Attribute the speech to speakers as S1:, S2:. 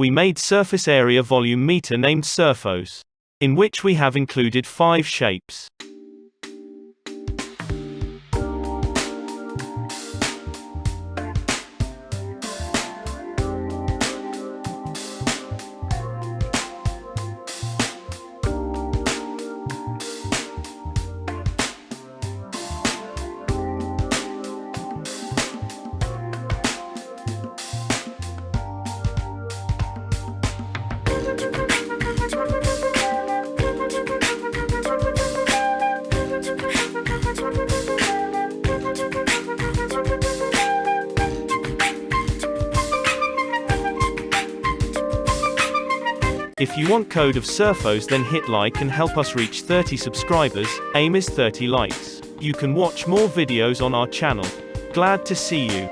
S1: we made surface area volume meter named SURFOSE, in which we have included 5 shapes. If you want code of SURFOSE, then hit like and help us reach 30 subscribers. Aim is 30 likes. You can watch more videos on our channel. Glad to see you.